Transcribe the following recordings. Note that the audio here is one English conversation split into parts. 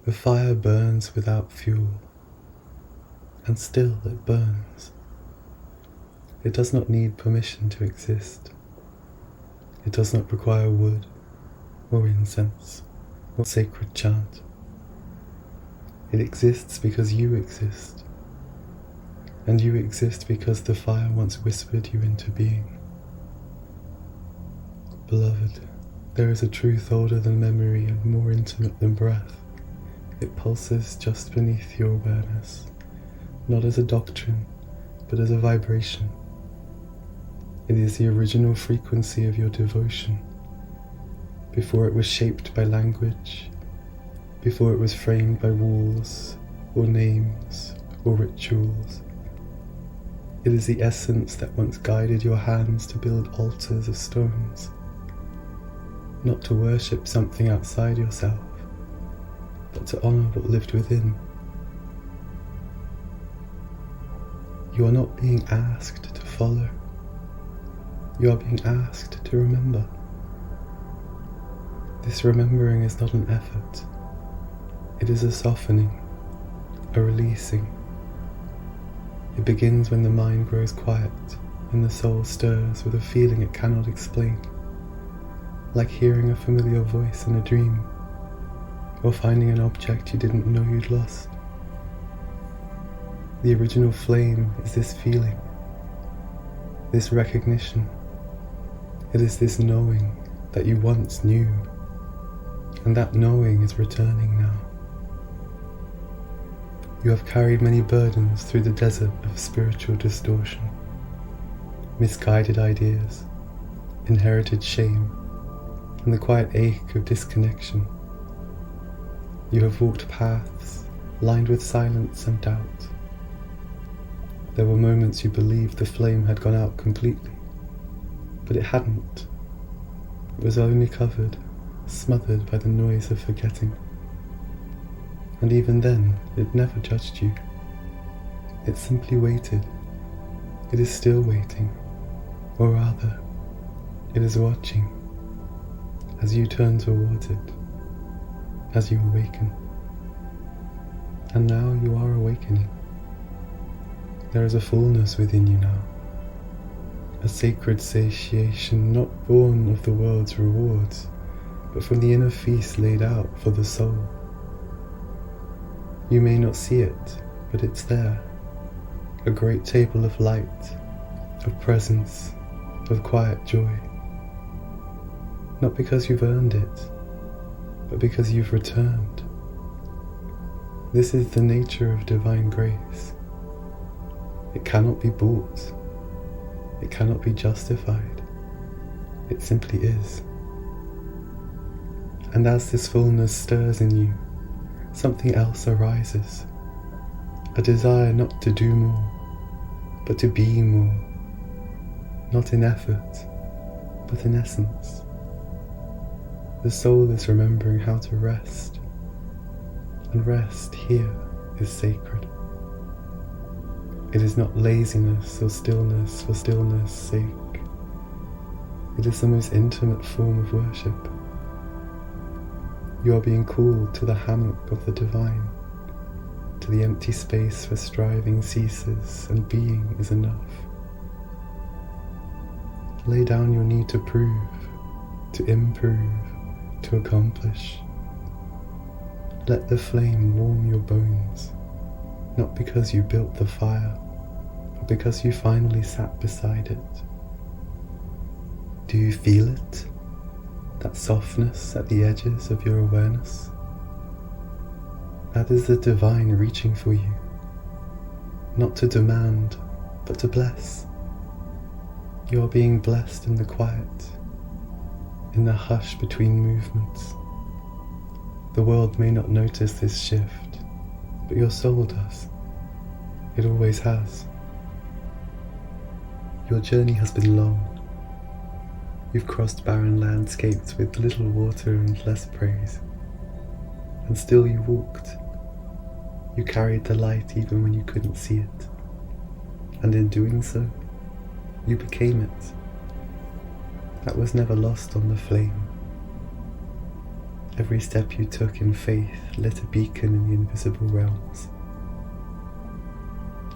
A fire burns without fuel, and still it burns. It does not need permission to exist. It does not require wood, or incense, or sacred chant. It exists because you exist, and you exist because the fire once whispered you into being. Beloved, there is a truth older than memory and more intimate than breath. It pulses just beneath your awareness, not as a doctrine, but as a vibration. It is the original frequency of your devotion, before it was shaped by language, before it was framed by walls, or names, or rituals. It is the essence that once guided your hands to build altars of stones, not to worship something outside yourself, but to honor what lived within. You are not being asked to follow. You are being asked to remember. This remembering is not an effort. It is a softening, a releasing. It begins when the mind grows quiet and the soul stirs with a feeling it cannot explain, like hearing a familiar voice in a dream, or finding an object you didn't know you'd lost. The original flame is this feeling, this recognition. It is this knowing that you once knew, and that knowing is returning now. You have carried many burdens through the desert of spiritual distortion, misguided ideas, inherited shame, and the quiet ache of disconnection. You have walked paths lined with silence and doubt. There were moments you believed the flame had gone out completely, but it hadn't. It was only covered, smothered by the noise of forgetting. And even then, it never judged you. It simply waited. It is still waiting, or rather, it is watching, as you turn towards it, as you awaken. And now you are awakening. There is a fullness within you now, a sacred satiation not born of the world's rewards, but from the inner feast laid out for the soul. You may not see it, but it's there, a great table of light, of presence, of quiet joy. Not because you've earned it, but because you've returned. This is the nature of divine grace. It cannot be bought. It cannot be justified. It simply is. And as this fullness stirs in you, something else arises. A desire not to do more, but to be more. Not in effort, but in essence. The soul is remembering how to rest, and rest here is sacred. It is not laziness or stillness for stillness' sake. It is the most intimate form of worship. You are being called to the hammock of the divine, to the empty space where striving ceases and being is enough. Lay down your need to prove, to improve, to accomplish. Let the flame warm your bones, not because you built the fire, but because you finally sat beside it. Do you feel it? That softness at the edges of your awareness? That is the divine reaching for you, not to demand, but to bless. You are being blessed in the quiet, in the hush between movements. The world may not notice this shift, but your soul does. It always has. Your journey has been long. You've crossed barren landscapes with little water and less praise. And still you walked. You carried the light even when you couldn't see it. And in doing so, you became it. That was never lost on the flame. Every step you took in faith lit a beacon in the invisible realms.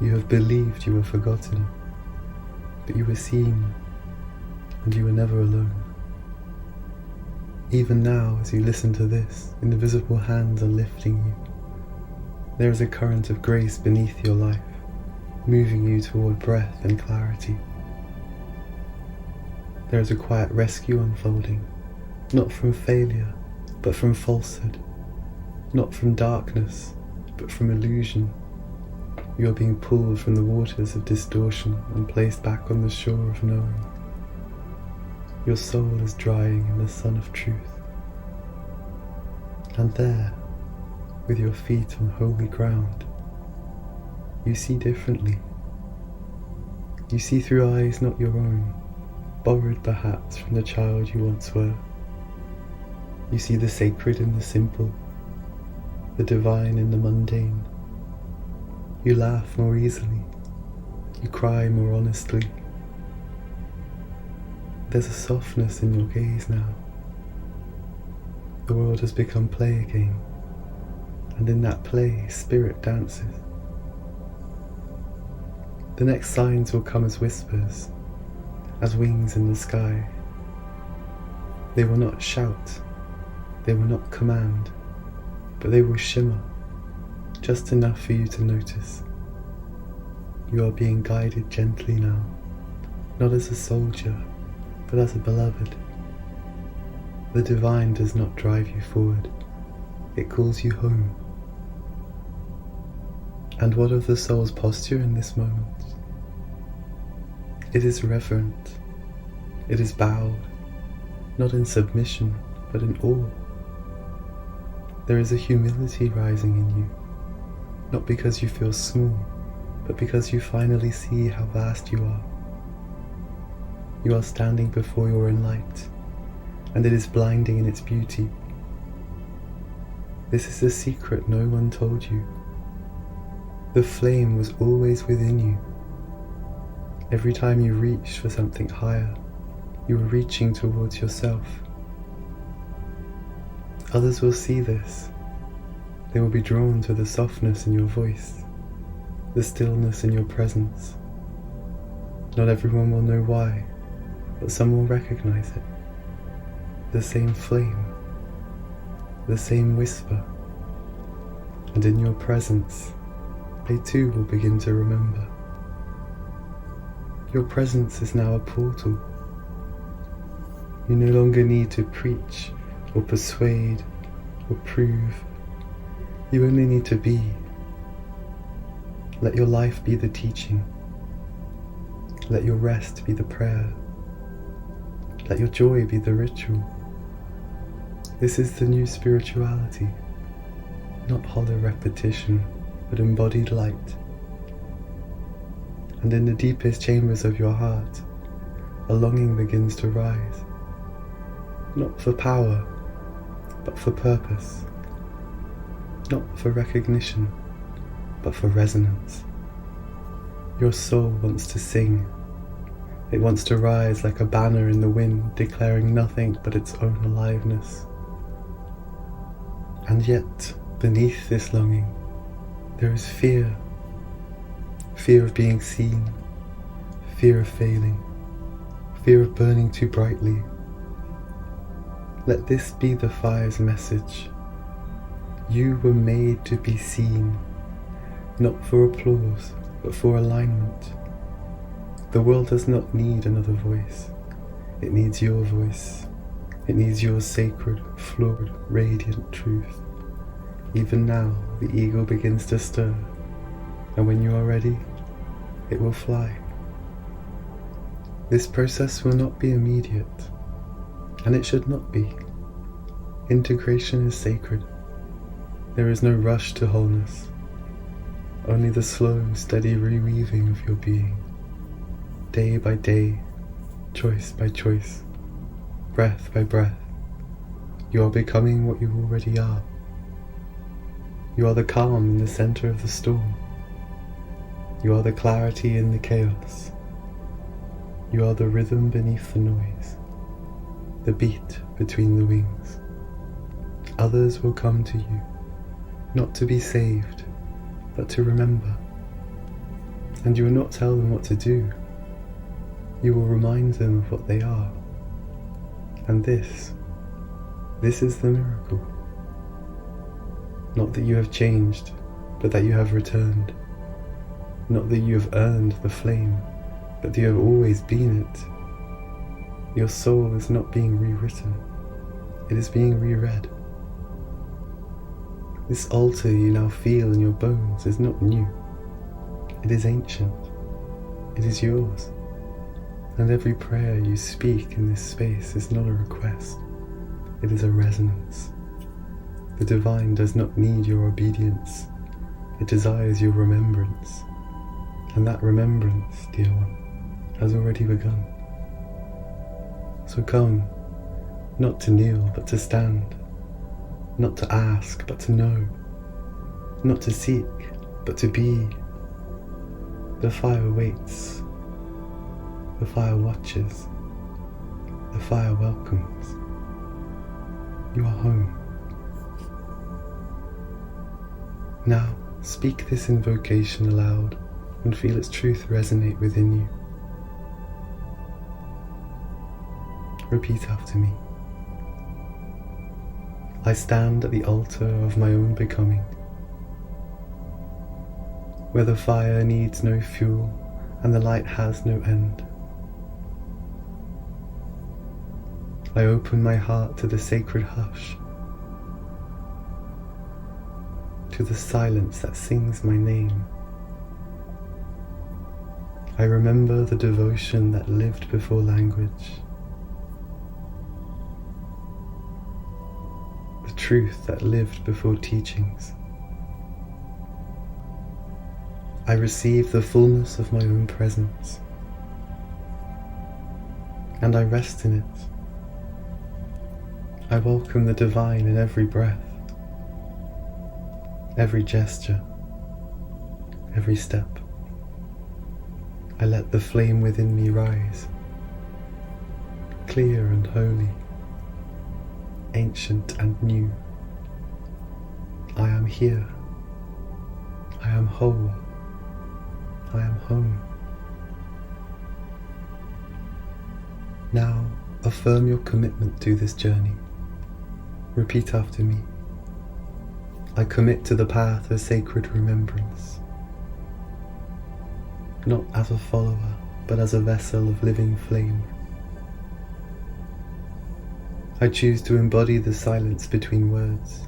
You have believed you were forgotten, but you were seen, and you were never alone. Even now, as you listen to this, invisible hands are lifting you. There is a current of grace beneath your life, moving you toward breath and clarity. There is a quiet rescue unfolding, not from failure, but from falsehood, not from darkness, but from illusion. You are being pulled from the waters of distortion and placed back on the shore of knowing. Your soul is drying in the sun of truth. And there, with your feet on holy ground, you see differently. You see through eyes not your own, borrowed perhaps from the child you once were. You see the sacred in the simple, the divine in the mundane. You laugh more easily, you cry more honestly. There's a softness in your gaze now. The world has become play again, and in that play, spirit dances. The next signs will come as whispers, as wings in the sky. They will not shout, they will not command, but they will shimmer, just enough for you to notice. You are being guided gently now, not as a soldier, but as a beloved. The divine does not drive you forward, it calls you home. And what of the soul's posture in this moment? It is reverent, it is bowed, not in submission, but in awe. There is a humility rising in you, not because you feel small, but because you finally see how vast you are. You are standing before your own light, and it is blinding in its beauty. This is a secret no one told you. The flame was always within you. Every time you reached for something higher, you were reaching towards yourself. Others will see this. They will be drawn to the softness in your voice, the stillness in your presence. Not everyone will know why, but some will recognize it. The same flame, the same whisper, and in your presence, they too will begin to remember. Your presence is now a portal. You no longer need to preach or persuade or prove. You only need to be. Let your life be the teaching. Let your rest be the prayer. Let your joy be the ritual. This is the new spirituality, not hollow repetition, but embodied light. And in the deepest chambers of your heart, a longing begins to rise, not for power, but for purpose, not for recognition, but for resonance. Your soul wants to sing. It wants to rise like a banner in the wind, declaring nothing but its own aliveness. And yet, beneath this longing, there is fear. Fear of being seen, fear of failing, fear of burning too brightly. Let this be the fire's message. You were made to be seen, not for applause, but for alignment. The world does not need another voice. It needs your voice. It needs your sacred, flawed, radiant truth. Even now, the eagle begins to stir, and when you are ready, it will fly. This process will not be immediate, and it should not be. Integration is sacred. There is no rush to wholeness, only the slow, steady reweaving of your being. Day by day, choice by choice, breath by breath, you are becoming what you already are. You are the calm in the center of the storm. You are the clarity in the chaos. You are the rhythm beneath the noise, the beat between the wings. others will come to you, not to be saved, but to remember. And you will not tell them what to do. You will remind them of what they are. And this is the miracle. Not that you have changed, but that you have returned. Not that you have earned the flame, but that you have always been it. Your soul is not being rewritten, it is being reread. This altar you now feel in your bones is not new. It is ancient. It is yours. And every prayer you speak in this space is not a request. It is a resonance. The divine does not need your obedience. It desires your remembrance. And that remembrance, dear one, has already begun. So come, not to kneel, but to stand. Not to ask, but to know. Not to seek, but to be. The fire waits. The fire watches. The fire welcomes. You are home. Now speak this invocation aloud and feel its truth resonate within you. Repeat after me. I stand at the altar of my own becoming, where the fire needs no fuel and the light has no end. I open my heart to the sacred hush, to the silence that sings my name. I remember the devotion that lived before language, the truth that lived before teachings. I receive the fullness of my own presence, and I rest in it. I welcome the divine in every breath, every gesture, every step. I let the flame within me rise, clear and holy, ancient and new. I am here. I am whole. I am home. Now affirm your commitment to this journey. Repeat after me. I commit to the path of sacred remembrance, not as a follower, but as a vessel of living flame. I choose to embody the silence between words,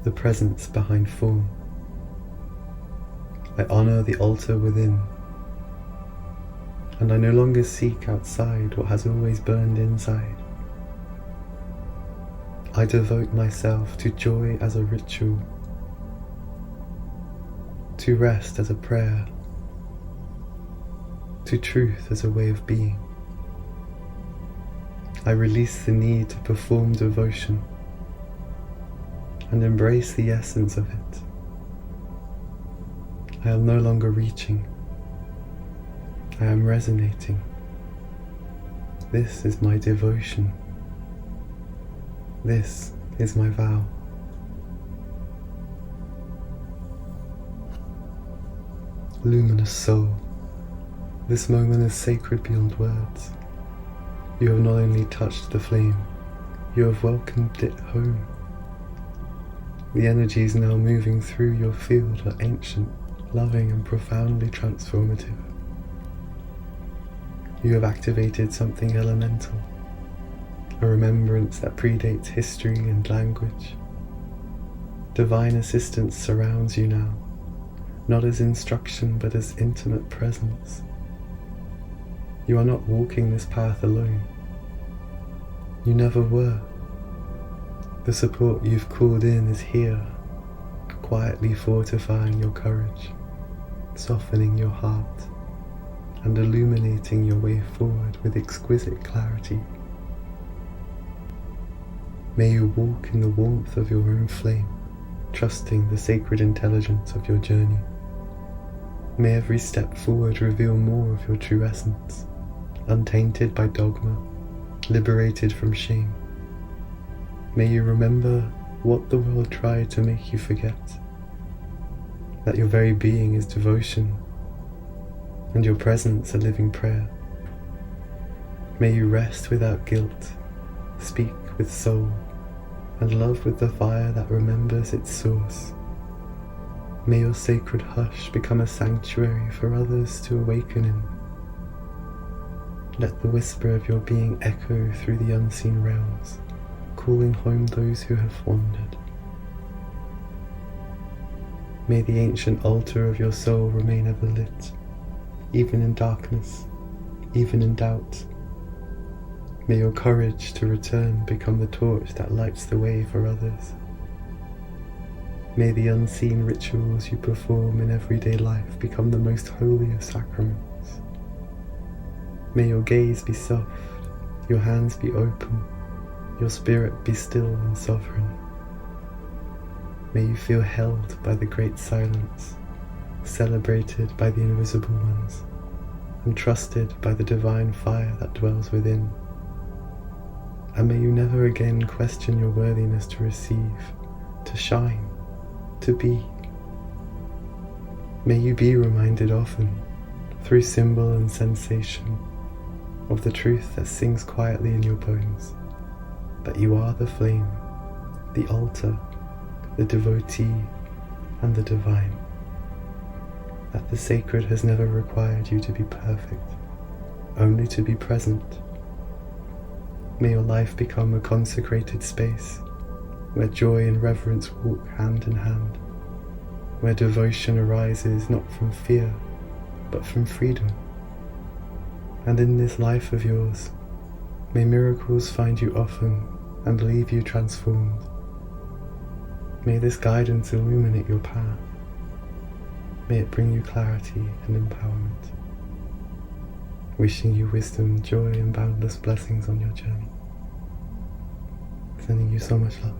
the presence behind form. I honor the altar within, and I no longer seek outside what has always burned inside. I devote myself to joy as a ritual, to rest as a prayer, to truth as a way of being. I release the need to perform devotion and embrace the essence of it. I am no longer reaching. I am resonating. This is my devotion. This is my vow. Luminous soul, this moment is sacred beyond words. You have not only touched the flame, you have welcomed it home. The energies now moving through your field are ancient, loving and profoundly transformative. You have activated something elemental, a remembrance that predates history and language. Divine assistance surrounds you now, not as instruction but as intimate presence. You are not walking this path alone. You never were. The support you've called in is here, quietly fortifying your courage, softening your heart, and illuminating your way forward with exquisite clarity. May you walk in the warmth of your own flame, trusting the sacred intelligence of your journey. May every step forward reveal more of your true essence, untainted by dogma, liberated from shame. May you remember what the world tried to make you forget, that your very being is devotion, and your presence a living prayer. May you rest without guilt, speak with soul, and love with the fire that remembers its source. May your sacred hush become a sanctuary for others to awaken in. Let the whisper of your being echo through the unseen realms, calling home those who have wandered. May the ancient altar of your soul remain ever lit, even in darkness, even in doubt. May your courage to return become the torch that lights the way for others. May the unseen rituals you perform in everyday life become the most holy of sacraments. May your gaze be soft, your hands be open, your spirit be still and sovereign. May you feel held by the great silence, celebrated by the invisible ones, and trusted by the divine fire that dwells within. And may you never again question your worthiness to receive, to shine, to be. May you be reminded often, through symbol and sensation, of the truth that sings quietly in your bones, that you are the flame, the altar, the devotee, and the divine. That the sacred has never required you to be perfect, only to be present. May your life become a consecrated space, where joy and reverence walk hand in hand, where devotion arises not from fear, but from freedom. And in this life of yours, may miracles find you often and leave you transformed. May this guidance illuminate your path. May it bring you clarity and empowerment. Wishing you wisdom, joy, and boundless blessings on your journey. Sending you so much love.